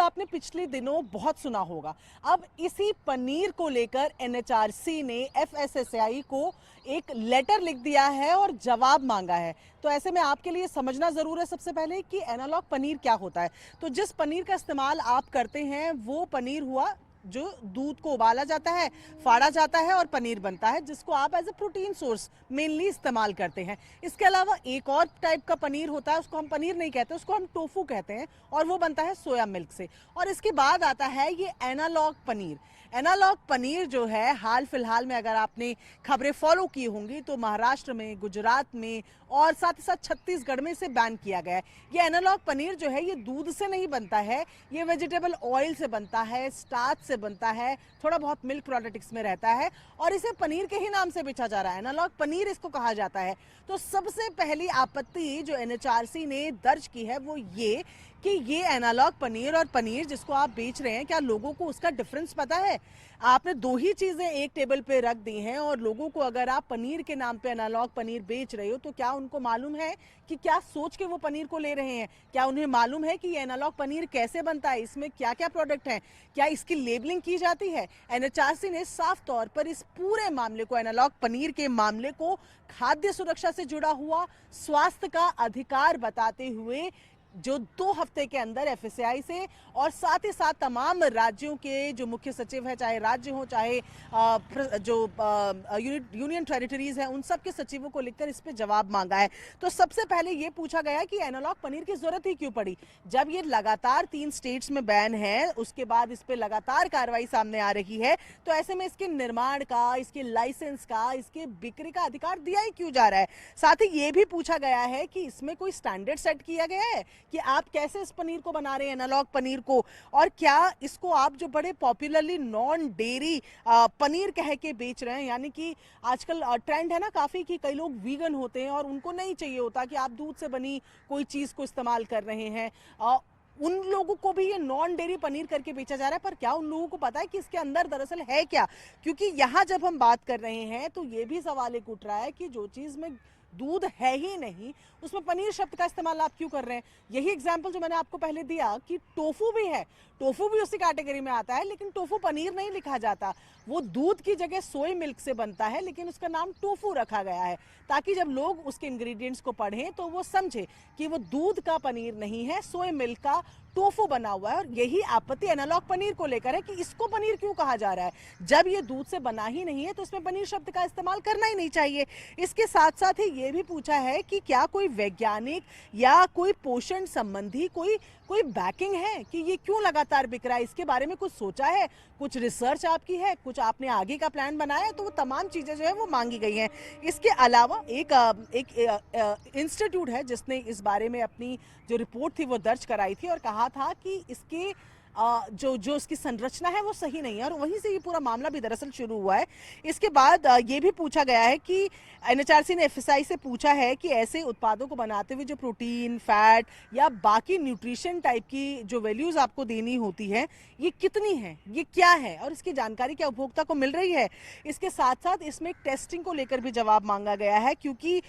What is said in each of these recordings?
आपने पिछले दिनों बहुत सुना होगा। अब इसी पनीर को लेकर एनएचआरसी ने एफएसएसएआई को एक लेटर लिख दिया है और जवाब मांगा है। तो ऐसे में आपके लिए समझना जरूर है सबसे पहले कि एनालॉग पनीर क्या होता है। तो जिस पनीर का इस्तेमाल आप करते हैं वो पनीर हुआ जो दूध को उबाला जाता है, फाड़ा जाता है और पनीर बनता है, जिसको आप as a protein source mainly इस्तेमाल करते हैं। इसके अलावा एक और टाइप का पनीर होता है, उसको हम पनीर नहीं कहते, उसको हम टोफू कहते हैं, और वो बनता है सोया मिल्क से। और इसके बाद आता है ये एनालॉग पनीर। एनालॉग पनीर जो है हाल फिलहाल में अगर आपने खबरें फॉलो की होंगी तो महाराष्ट्र में, गुजरात में और साथ ही साथ छत्तीसगढ़ में इसे बैन किया गया है। ये एनालॉग पनीर जो है ये दूध से नहीं बनता है, ये वेजिटेबल ऑयल से बनता है, स्टार्च से बनता है, थोड़ा बहुत मिल्क प्रोडक्ट्स में रहता है और इसे पनीर के ही नाम से बेचा जा रहा है। एनालॉग पनीर इसको कहा जाता है। तो सबसे पहली आपत्ति जो एनएचआरसी ने दर्ज की है वो ये कि ये एनालॉग पनीर और पनीर जिसको आप बेच रहे हैं, क्या लोगों को उसका डिफरेंस पता है? आपने दो ही चीजें एक टेबल पे रख दी हैं और लोगों को अगर आप पनीर के नाम पे एनालॉग पनीर बेच रहे हो तो क्या उनको मालूम है कि क्या सोच के वो पनीर को ले रहे हैं? क्या उन्हें मालूम है कि ये एनालॉग पनीर कैसे बनता है, इसमें क्या क्या प्रोडक्ट हैं, क्या इसकी लेबलिंग की जाती है? एनएचआरसी ने साफ तौर पर इस पूरे मामले को, एनालॉग पनीर के मामले को खाद्य सुरक्षा से जुड़ा हुआ स्वास्थ्य का अधिकार बताते हुए जो 2 हफ्ते के अंदर एफएसएआई से और साथ ही साथ तमाम राज्यों के जो मुख्य सचिव है, चाहे राज्य हो चाहे जो यूनियन टेरिटरीज हैं, उन सब के सचिवों को लिखकर इस पे जवाब मांगा है। तो सबसे पहले ये पूछा गया कि एनालॉग पनीर की जरूरत ही क्यों पड़ी? जब ये लगातार 3 स्टेट्स में बैन है, उसके बाद इस पे लगातार कार्रवाई सामने आ रही है, तो ऐसे में इसके निर्माण का, इसके लाइसेंस का, इसके बिक्री का अधिकार दिया ही क्यों जा रहा है? साथ ही ये भी पूछा गया है कि इसमें कोई स्टैंडर्ड सेट किया गया है कि आप कैसे इस पनीर को बना रहे हैं, एनालॉग पनीर को, और क्या इसको आप जो बड़े पॉपुलरली नॉन डेयरी पनीर कह के बेच रहे हैं, यानी कि आजकल ट्रेंड है ना काफी कि कई लोग वीगन होते हैं और उनको नहीं चाहिए होता कि आप दूध से बनी कोई चीज को इस्तेमाल कर रहे हैं, उन लोगों को भी ये नॉन डेयरी पनीर करके बेचा जा रहा है। पर क्या उन लोगों को पता है कि इसके अंदर दरअसल है क्या? क्योंकि यहाँ जब हम बात कर रहे हैं तो ये भी सवाल एक उठ रहा है कि जो चीज में दूध है ही नहीं उसमें पनीर शब्द का इस्तेमाल आप क्यों कर रहे हैं? यही एग्जाम्पल जो मैंने आपको पहले दिया कि टोफू भी है, टोफू भी उसी कैटेगरी में आता है, लेकिन टोफू पनीर नहीं लिखा जाता, वो दूध की जगह सोया मिल्क से बनता है, लेकिन उसका नाम टोफू रखा गया है ताकि जब लोग उसके इंग्रेडिएंट्स को पढ़ें तो वो समझे कि वो दूध का पनीर नहीं है, सोया मिल्क का टोफू बना हुआ है। और यही आपत्ति एनालॉग पनीर को लेकर है कि इसको पनीर क्यों कहा जा रहा है जब ये दूध से बना ही नहीं है, तो इसमें पनीर शब्द का इस्तेमाल करना ही नहीं चाहिए। इसके साथ साथ ही ये भी पूछा है कि क्या कोई वैज्ञानिक या कोई पोषण संबंधी कोई बैकिंग है कि ये क्यों लगातार बिक रहा है? इसके बारे में कुछ सोचा है, कुछ रिसर्च आपकी है, कुछ आपने आगे का प्लान बनाया है? तो वो तमाम चीजें जो है वो मांगी गई हैं। इसके अलावा एक इंस्टीट्यूट है जिसने इस बारे में अपनी जो रिपोर्ट थी वो दर्ज कराई थी और कहा था कि इसके जो इसकी संरचना है वो सही नहीं है, और वहीं से ये पूरा मामला भी दरअसल शुरू हुआ है। इसके बाद ये भी पूछा गया है कि एनएचआरसी ने एफएसआई से पूछा है कि ऐसे उत्पादों को बनाते हुए जो प्रोटीन, फैट या बाकी न्यूट्रिशन टाइप की जो वैल्यूज आपको देनी होती है ये कितनी है, ये क्या है, और इसकी जानकारी क्या उपभोक्ता को मिल रही है? इसके साथ साथ इसमें टेस्टिंग को लेकर भी जवाब मांगा गया है, क्योंकि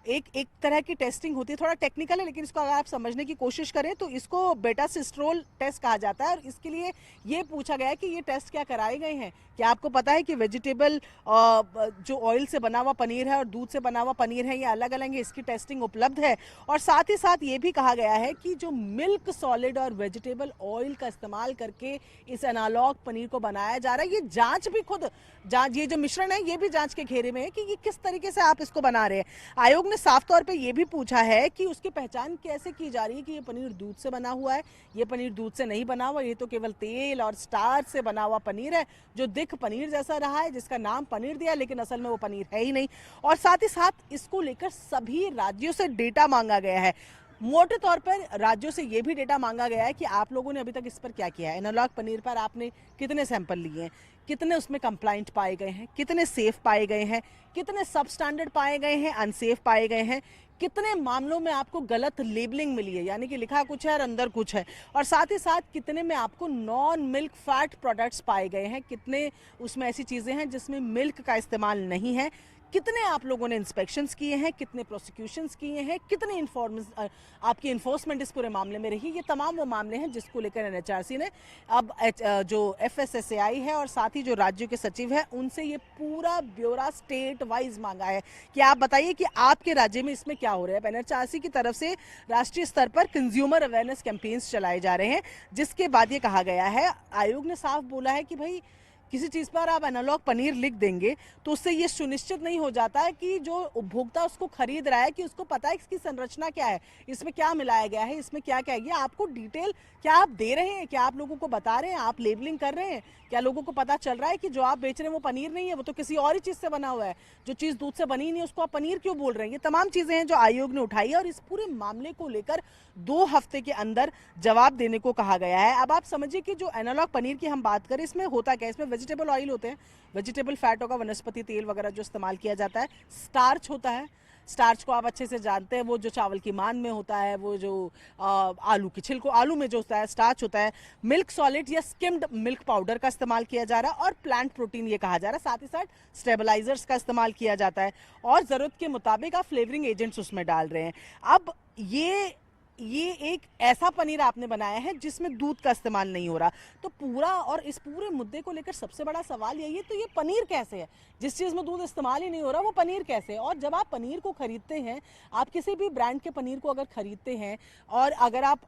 एक तरह की टेस्टिंग होती है, थोड़ा टेक्निकल है लेकिन इसको अगर आप समझने की कोशिश करें तो इसको बेटा सिस्ट्रोल टेस्ट कहा जाता है। और इसके लिए ये पूछा गया है कि ये टेस्ट क्या कराए गए हैं। क्या आपको पता है कि वेजिटेबल जो ऑयल से बना हुआ पनीर है और दूध से बना हुआ पनीर है ये अलग अलग है, इसकी टेस्टिंग उपलब्ध है। और साथ ही साथ ये भी कहा गया है कि जो मिल्क सॉलिड और वेजिटेबल ऑयल का इस्तेमाल करके इस एनालॉग पनीर को बनाया जा रहा है, ये जांच भी खुद ये जो मिश्रण है ये भी जांच के घेरे में है कि ये किस तरीके से आप इसको बना रहे हैं। आयोग ने साफ तौर पे ये भी पूछा है कि उसकी पहचान कैसे की जा रही है कि ये पनीर दूध से बना हुआ है, ये पनीर दूध से नहीं बना हुआ, ये तो केवल तेल और स्टार्च से बना हुआ पनीर है जो दिख पनीर जैसा रहा है, जिसका नाम पनीर दिया लेकिन असल में वो पनीर है ही नहीं। और साथ ही साथ इसको लेकर सभी राज्यों से डेटा मांगा गया है। मोटे तौर पर राज्यों से ये भी डेटा मांगा गया है कि आप लोगों ने अभी तक इस पर क्या किया है, एनालॉग पनीर पर आपने कितने सैंपल लिए हैं, कितने उसमें कंप्लाइंट पाए गए हैं, कितने सेफ पाए गए हैं, कितने सब स्टैंडर्ड पाए गए हैं, अनसेफ पाए गए हैं, कितने मामलों में आपको गलत लेबलिंग मिली है, यानी कि लिखा कुछ है और अंदर कुछ है, और साथ ही साथ कितने में आपको नॉन मिल्क फैट प्रोडक्ट्स पाए गए हैं, कितने उसमें ऐसी चीज़ें हैं जिसमें मिल्क का इस्तेमाल नहीं है, कितने आप लोगों ने इंस्पेक्शंस किए हैं, कितने प्रोसिक्यूशंस किए हैं, कितने आपकी इन्फोर्समेंट इस पूरे मामले में रही, ये तमाम वो मामले हैं जिसको लेकर एनएचआरसी ने अब जो एफएसएसएआई है और साथ ही जो राज्यों के सचिव है उनसे ये पूरा ब्यौरा स्टेट वाइज मांगा है कि आप बताइए कि आपके राज्य में इसमें क्या हो रहा है। एनएचआरसी की तरफ से राष्ट्रीय स्तर पर कंज्यूमर अवेयरनेस कैंपेन्स चलाए जा रहे हैं, जिसके बाद ये कहा गया है, आयोग ने साफ बोला है कि भाई किसी चीज़ पर आप एनालॉग पनीर लिख देंगे तो उससे ये सुनिश्चित नहीं हो जाता है कि जो उपभोक्ता उसको खरीद रहा है कि उसको पता है इसकी संरचना क्या है, इसमें क्या मिलाया गया है, इसमें क्या क्या है। ये आपको डिटेल क्या आप दे रहे हैं, क्या आप लोगों को बता रहे हैं, आप लेबलिंग कर रहे हैं, क्या लोगों को पता चल रहा है कि जो आप बेच रहे हैं वो पनीर नहीं है, वो तो किसी और ही चीज़ से बना हुआ है, जो चीज़ दूध से बनी नहीं है उसको आप पनीर क्यों बोल रहे हैं। ये तमाम चीज़ें हैं जो आयोग ने उठाई है और इस पूरे मामले को लेकर 2 हफ्ते के अंदर जवाब देने को कहा गया है। अब आप समझिए कि जो एनालॉग पनीर की हम बात करें, इसमें होता क्या है, इसमें वेजिटेबल ऑयल होते हैं, वेजिटेबल फैट होगा, वनस्पति तेल वगैरह जो इस्तेमाल किया जाता है, स्टार्च होता है, स्टार्च को आप अच्छे से जानते हैं, वो जो चावल की मान में होता है, वो जो आलू की छिलको, आलू में जो होता है स्टार्च होता है, मिल्क सॉलिड या स्किम्ड मिल्क पाउडर का इस्तेमाल किया जा रहा है और प्लांट प्रोटीन ये कहा जा रहा है, साथ ही साथ स्टेबलाइजर्स का इस्तेमाल किया जाता है और ज़रूरत के मुताबिक आप फ्लेवरिंग एजेंट्स उसमें डाल रहे हैं। अब ये एक ऐसा पनीर आपने बनाया है जिसमें दूध का इस्तेमाल नहीं हो रहा, तो पूरा और इस पूरे मुद्दे को लेकर सबसे बड़ा सवाल यही है, तो ये पनीर कैसे है, जिस चीज़ में दूध इस्तेमाल ही नहीं हो रहा वो पनीर कैसे है। और जब आप पनीर को खरीदते हैं, आप किसी भी ब्रांड के पनीर को अगर खरीदते हैं और अगर आप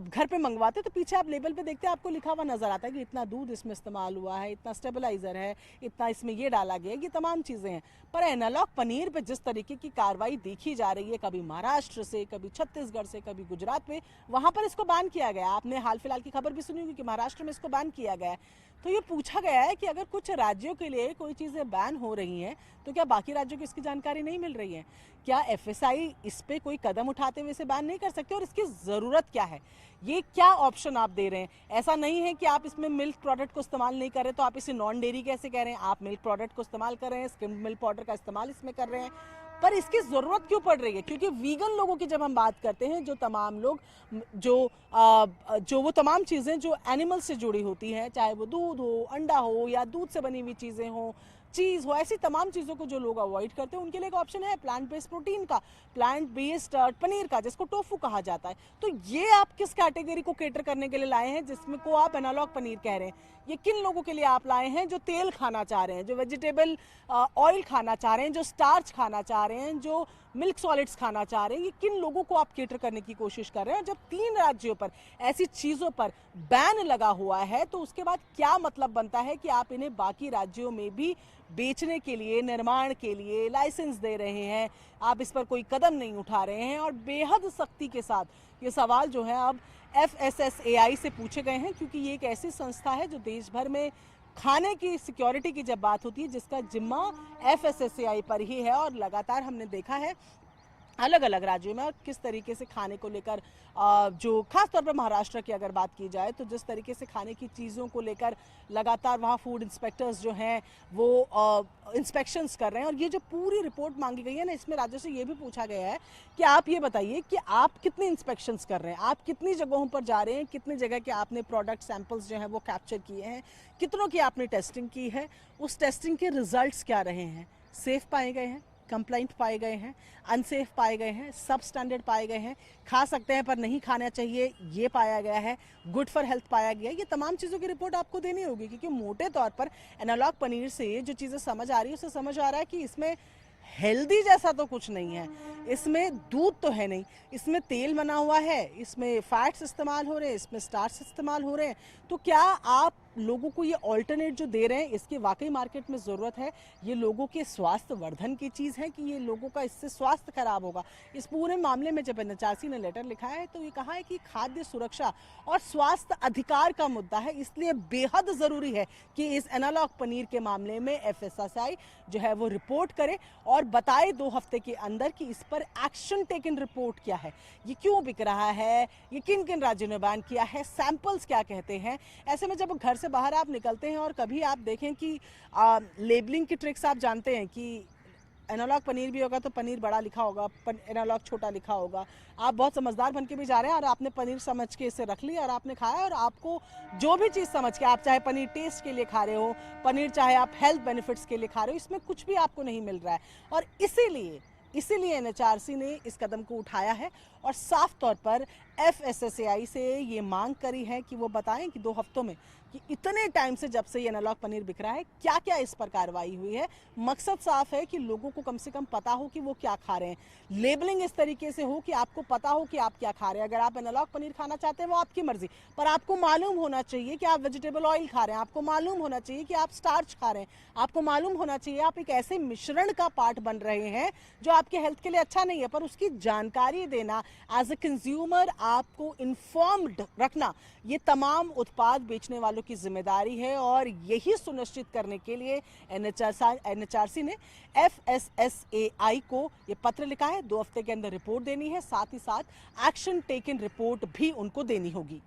घर पे मंगवाते हैं तो पीछे आप लेबल पे देखते हैं, आपको लिखा हुआ नजर आता है कि इतना दूध इसमें इस्तेमाल हुआ है, इतना स्टेबलाइजर है, इतना इसमें ये डाला गया, ये तमाम चीज़ें हैं। पर एनालॉग पनीर पे जिस तरीके की कार्रवाई देखी जा रही है, कभी महाराष्ट्र से, कभी छत्तीसगढ़ से, कभी गुजरात में, वहां पर इसको बैन किया गया। आपने हाल फिलहाल की खबर भी सुनी होगी कि महाराष्ट्र में इसको बैन किया गया है। तो ये पूछा गया है कि अगर कुछ राज्यों के लिए कोई चीज़ें बैन हो रही हैं तो क्या बाकी राज्यों को इसकी जानकारी नहीं मिल रही है? क्या एफएसआई इस पे कोई कदम उठाते हुए इसे बैन नहीं कर सकते? और इसकी ज़रूरत क्या है? ये क्या ऑप्शन आप दे रहे हैं? ऐसा नहीं है कि आप इसमें मिल्क प्रोडक्ट को इस्तेमाल नहीं कर रहे तो आप इसे नॉन डेयरी कैसे कह रहे हैं? आप मिल्क प्रोडक्ट को इस्तेमाल कर रहे हैं, स्किम्ड मिल्क पाउडर का इस्तेमाल इसमें कर रहे हैं, पर इसकी ज़रूरत क्यों पड़ रही है? क्योंकि वीगन लोगों की जब हम बात करते हैं, जो तमाम लोग जो वो तमाम चीज़ें जो एनिमल से जुड़ी होती हैं, चाहे वो दूध हो, अंडा हो या दूध से बनी हुई चीज़ें हो, चीज़ हो, ऐसी तमाम चीज़ों को जो लोग अवॉइड करते हैं उनके लिए एक ऑप्शन है प्लांट बेस्ड प्रोटीन का, प्लांट बेस्ड पनीर का, जिसको टोफू कहा जाता है। तो ये आप किस कैटेगरी को केटर करने के लिए लाए हैं जिसमें को आप एनालॉग पनीर कह रहे हैं? ये किन लोगों के लिए आप लाए हैं जो तेल खाना चाह रहे हैं, जो वेजिटेबल ऑयल खाना चाह रहे हैं, जो स्टार्च खाना चाह रहे हैं, जो मिल्क सॉलिड्स खाना चाह रहे हैं? ये किन लोगों को आप केटर करने की कोशिश कर रहे हैं? जब 3 राज्यों पर ऐसी चीज़ों पर बैन लगा हुआ है तो उसके बाद क्या मतलब बनता है कि आप इन्हें बाकी राज्यों में भी बेचने के लिए, निर्माण के लिए लाइसेंस दे रहे हैं, आप इस पर कोई कदम नहीं उठा रहे हैं। और बेहद सख्ती के साथ ये सवाल जो है अब एफएसएसएआई से पूछे गए हैं, क्योंकि ये एक ऐसी संस्था है जो देश भर में खाने की सिक्योरिटी की जब बात होती है जिसका जिम्मा एफएसएसएआई पर ही है। और लगातार हमने देखा है अलग अलग राज्यों में और किस तरीके से खाने को लेकर जो खासतौर पर महाराष्ट्र की अगर बात की जाए तो जिस तरीके से खाने की चीज़ों को लेकर लगातार वहाँ फूड इंस्पेक्टर्स जो हैं वो इंस्पेक्शंस कर रहे हैं। और ये जो पूरी रिपोर्ट मांगी गई है ना, इसमें राज्यों से ये भी पूछा गया है कि आप ये बताइए कि आप कितने इंस्पेक्शंस कर रहे हैं, आप कितनी जगहों पर जा रहे हैं, कितनी जगह के आपने प्रोडक्ट सैंपल्स जो हैं वो कैप्चर किए हैं, कितनों की आपने टेस्टिंग की है, उस टेस्टिंग के रिजल्ट्स क्या रहे हैं, सेफ पाए गए हैं, कंप्लेंट पाए गए हैं, अनसेफ पाए गए हैं, सब स्टैंडर्ड पाए गए हैं, खा सकते हैं पर नहीं खाना चाहिए ये पाया गया है, गुड फॉर हेल्थ पाया गया है। ये तमाम चीज़ों की रिपोर्ट आपको देनी होगी, क्योंकि मोटे तौर पर एनालॉग पनीर से जो चीज़ें समझ आ रही है उससे समझ आ रहा है कि इसमें हेल्दी जैसा तो कुछ नहीं है, इसमें दूध तो है नहीं, इसमें तेल बना हुआ है, इसमें फैट्स इस्तेमाल हो रहे हैं, इसमें स्टार्च इस्तेमाल हो रहे हैं। तो क्या आप लोगों को ये ऑल्टरनेट जो दे रहे हैं इसकी वाकई मार्केट में ज़रूरत है? ये लोगों के स्वास्थ्य वर्धन की चीज़ है कि ये लोगों का इससे स्वास्थ्य खराब होगा? इस पूरे मामले में जब एनएचआरसी ने लेटर लिखा है तो ये कहा है कि खाद्य सुरक्षा और स्वास्थ्य अधिकार का मुद्दा है, इसलिए बेहद ज़रूरी है कि इस एनालॉग पनीर के मामले में एफएसएसआई जो है वो रिपोर्ट करे और बताए 2 हफ्ते के अंदर कि इस पर एक्शन टेकन रिपोर्ट क्या है, ये क्यों बिक रहा है, ये किन किन राज्यों ने बैन किया है, सैंपल्स क्या कहते हैं। ऐसे में जब घर से बाहर आप निकलते हैं और कभी आप देखें कि लेबलिंग की ट्रिक्स आप जानते हैं कि एनालॉग पनीर भी होगा तो पनीर बड़ा लिखा होगा, एनालॉग छोटा लिखा होगा। आप बहुत समझदार बन के भी जा रहे हैं और आपने पनीर समझ के इसे रख लिया और आपने खाया, और आपको जो भी चीज़ समझ के, आप चाहे पनीर टेस्ट के लिए खा रहे हो, पनीर चाहे आप हेल्थ बेनिफिट्स के लिए खा रहे हो, इसमें कुछ भी आपको नहीं मिल रहा है। और इसीलिए एनएचआरसी ने इस कदम को उठाया है और साफ तौर पर एफएसएसएआई से ये मांग करी है कि वो बताएं कि 2 हफ्तों में, कि इतने टाइम से जब से ये एनालॉग पनीर बिक रहा है, क्या क्या इस पर कार्रवाई हुई है। मकसद साफ है कि लोगों को कम से कम पता हो कि वो क्या खा रहे हैं। लेबलिंग इस तरीके से हो कि आपको पता हो कि आप क्या खा रहे हैं। अगर आप एनालॉग पनीर खाना चाहते हैं वो आपकी मर्जी, पर आपको मालूम होना चाहिए कि आप वेजिटेबल ऑयल खा रहे हैं, आपको मालूम होना चाहिए कि आप स्टार्च खा रहे हैं, आपको मालूम होना चाहिए आप एक ऐसे मिश्रण का पार्ट बन रहे हैं जो आपके हेल्थ के लिए अच्छा नहीं है। पर उसकी जानकारी देना, एज ए कंज्यूमर आपको इन्फॉर्म्ड रखना, ये तमाम उत्पाद बेचने वालों की जिम्मेदारी है। और यही सुनिश्चित करने के लिए एनएचआरसी ने एफएसएसएआई को ये पत्र लिखा है। 2 हफ्ते के अंदर रिपोर्ट देनी है, साथ ही साथ एक्शन टेकन रिपोर्ट भी उनको देनी होगी।